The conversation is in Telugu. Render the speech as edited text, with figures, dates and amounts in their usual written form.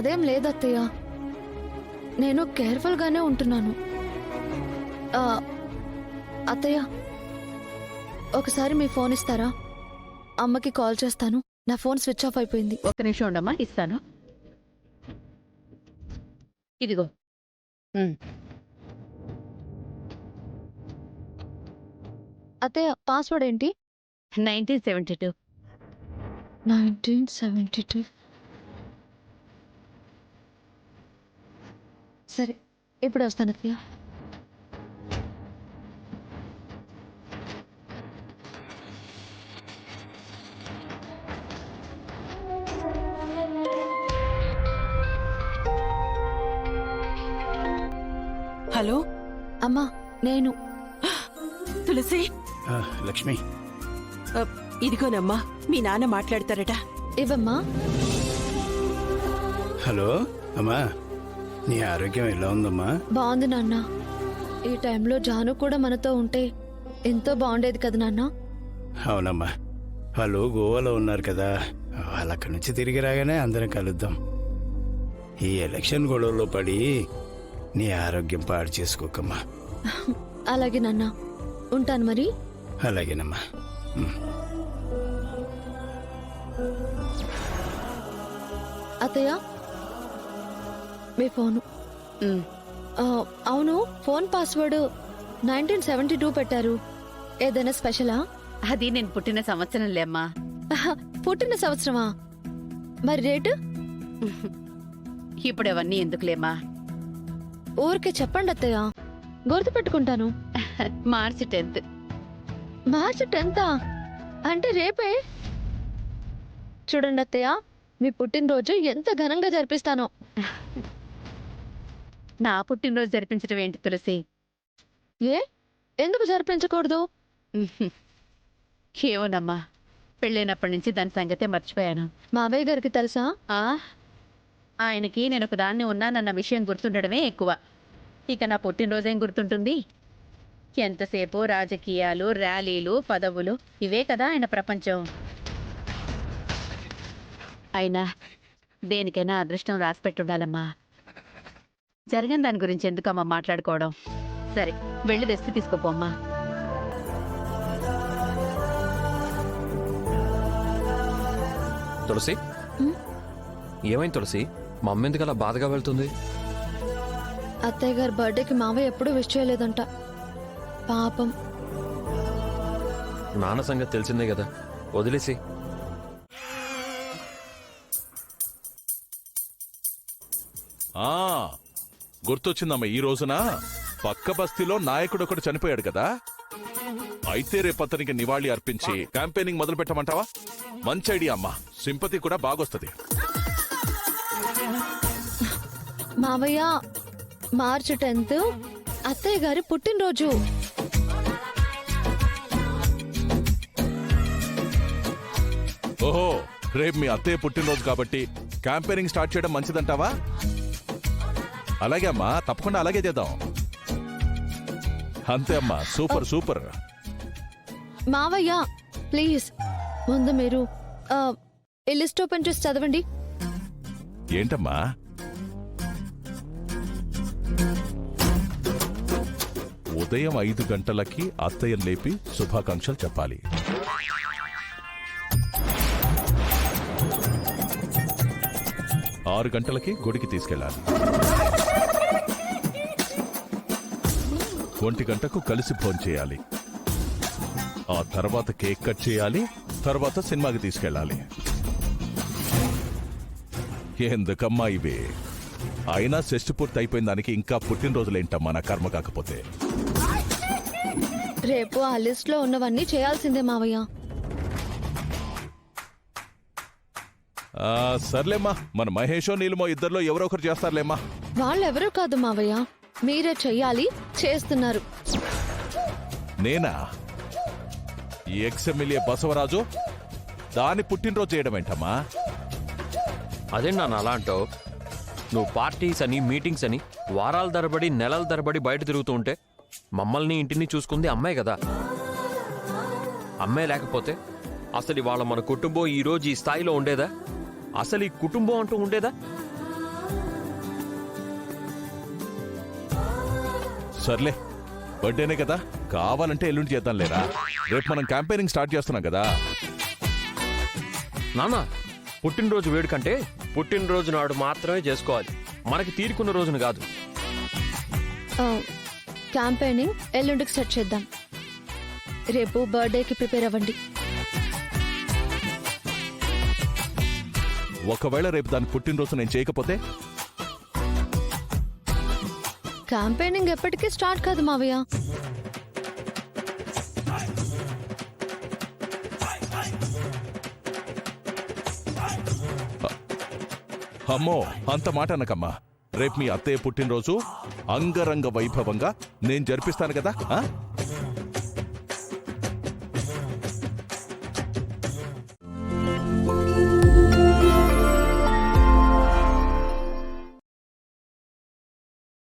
అదేం లేదత్తయ్య, నేను కేర్ఫుల్గానే ఉంటున్నాను. అత్తయ్య, ఒకసారి మీ ఫోన్ ఇస్తారా? అమ్మకి కాల్ చేస్తాను. నా ఫోన్ స్విచ్ ఆఫ్ అయిపోయింది. ఒక్క నిమిషం ఉండమ్మా, ఇస్తాను. ఇదిగో. అత్తయ్య, పాస్వర్డ్ ఏంటి? 1972. 1972. సరే, ఇప్పుడు వస్తాను అత్తయ్య. హలో అమ్మా, నేను తులసి. లక్ష్మి, ఇదిగోనమ్మా, మీ నాన్న మాట్లాడతారట. ఇవమ్మా. హలో అమ్మా, నీ ఆరోగ్యం ఎలా ఉందమ్మా? బాగుంది నాన్న. ఈ టైంలో జాను కూడా మనతో ఉంటే ఎంతో బాగుండేది కదా నాన్న. అవునమ్మా, వాళ్ళు గోవాలో ఉన్నారు కదా, వాళ్ళు అక్కడి నుంచి తిరిగి రాగానే అందరం కలుద్దాం. ఈ ఎలక్షన్ గొడవలో పడి నీ ఆరోగ్యం పాడు చేసుకోకమ్మా. అలాగే నాన్న, ఉంటాను మరి. అలాగేనమ్మా. అత్తయ్య, మీ ఫోను. అవును, ఫోన్ పాస్వర్డ్ 1972 పెట్టారు. ఏదైనా స్పెషలా? అది నేను పుట్టిన సంవత్సరంలే అమ్మా. పుట్టిన సంవత్సరమా? మరి రేటు? ఇప్పుడు అవన్నీ ఎందుకులేమ్మా. ఊరికే చెప్పండి అత్తయ్య, గుర్తు పెట్టుకుంటాను. మార్చి 10th. మార్చి 10th అంటే రేపే. చూడండి అత్తయ్య, మీ పుట్టినరోజు ఎంత ఘనంగా జరిపిస్తానో. నా పుట్టినరోజు జరిపించడం ఏంటి తులసి? ఏ, ఎందుకు జరిపించకూడదు? ఏమోనమ్మా, పెళ్ళైనప్పటి నుంచి దాని సంగతే మర్చిపోయాను. మావయ్య గారికి తెలుసా? ఆయనకి నేను ఒక దాన్ని ఉన్నానన్న విషయం గుర్తుండడమే ఎక్కువ. ఇక నా పుట్టినరోజేం గుర్తుంటుంది? ఎంతసేపు రాజకీయాలు, ర్యాలీలు, పదవులు, ఇవే కదా ఆయన ప్రపంచం. అయినా దేనికైనా అదృష్టం రాసిపెట్టుండాలమ్మా. జరిగిన దాని గురించి ఎందుకమ్మా మాట్లాడుకోవడం? సరే, వెళ్ళి దెస్తి తీసుకోపోమ్మా. తులసి, ఏమైంది తులసి? మా అమ్మ ఎందుకు అలా బాధగా వెళ్తుంది? అత్తయ్య గారి బర్త్డేకి మావయ్య ఎప్పుడూ విష్ చేయలేదంట. పాపం. నాన్న సంగతి తెలిసిందే కదా, వదిలేసి. గుర్తొచ్చిందమ్మా, ఈ రోజున పక్క బస్తీలో నాయకుడు ఒకడు చనిపోయాడు కదా. అయితే రేపు అతనికి నివాళి అర్పించి క్యాంపెయినింగ్ మొదలు పెట్టమంటావా? మంచి ఐడియా అమ్మా, సింపతి కూడా బాగొస్తుంది. మావయ్య, మార్చి 10th అత్తయ్య గారి పుట్టినరోజు. ఓహో, రేపు మీ అత్తయ్య పుట్టినరోజు కాబట్టి క్యాంపెయినింగ్ స్టార్ట్ చేయడం మంచిదంటావా? అలాగే అమ్మా, తప్పకుండా అలాగే చేద్దాం. అంతే అమ్మా, సూపర్ సూపర్. మావయ్య ప్లీజ్, ముందు మీరు ఈ లిస్ట్ ఓపెన్ చేసి చదవండి. ఏంటమ్మా? ఉదయం 5 గంటలకి అత్తయ్యను లేపి శుభాకాంక్షలు చెప్పాలి. 6 గంటలకి గుడికి తీసుకెళ్ళాలి. 1 గంటకు కలిసి భోంచేయాలి. ఆ తర్వాత కేక్ కట్ చేయాలి. తర్వాత సినిమాకి తీసుకెళ్ళాలి. ఎందుకమ్మా ఇవే? అయినా షష్టి పూర్తి అయిపోయిన దానికి ఇంకా పుట్టినరోజులేంటమ్మా, నా కర్మ కాకపోతే. రేపు ఆ లిస్ట్ లో ఉన్నవన్నీ చేయాల్సిందే మావయ్య. సర్లేమ్మా, మన మహేషో నీలిమో ఇద్దరిలో ఎవరో ఒకరు చేస్తారులేమ్మా. వాళ్ళెవరూ కాదు మావయ్య, మీరే చెయ్యాలి, చేస్తున్నారు. నేనా? ఈ ఎక్స్ఎమ్మెల్యే బసవరాజు దాని పుట్టినరోజు చేయడం ఏంటమ్మా? అదే నాన్న అలా అంటావు? నువ్వు పార్టీస్ అని, మీటింగ్స్ అని వారాల తరబడి, నెలల తరబడి బయట తిరుగుతూ ఉంటే మమ్మల్ని ఇంటిని చూసుకుంది అమ్మాయి కదా. అమ్మాయి లేకపోతే అసలు ఇవాళ మన కుటుంబం ఈరోజు ఈ స్థాయిలో ఉండేదా? అసలు ఈ కుటుంబం అంటూ ఉండేదా? సర్లే బర్త్డేనే కదా, కావాలంటే ఎల్లుండి చేద్దాం లేరా. రేపు మనం క్యాంపెయినింగ్ స్టార్ట్ చేస్తున్నాం కదా. నాన్న పుట్టినరోజు వేడుకంటే పుట్టినరోజు నాడు మాత్రమే చేసుకోవాలి, మనకి తీరుకున్న రోజున కాదు. క్యాంపెయినింగ్ ఎల్లుండికి సెట్ చేద్దాం. రేపు బర్త్డేకి ప్రిపేర్ అవ్వండి. ఒకవేళ రేపు దాని పుట్టినరోజు నేను చేయకపోతే క్యాంపెయినింగ్ ఎప్పటికీ స్టార్ట్ కాదు మావయ్య. అమ్మో అంత మాట అనకమ్మా. రేపు మీ అత్తయ్య పుట్టినరోజు అంగరంగ వైభవంగా నేను జరిపిస్తాను కదా.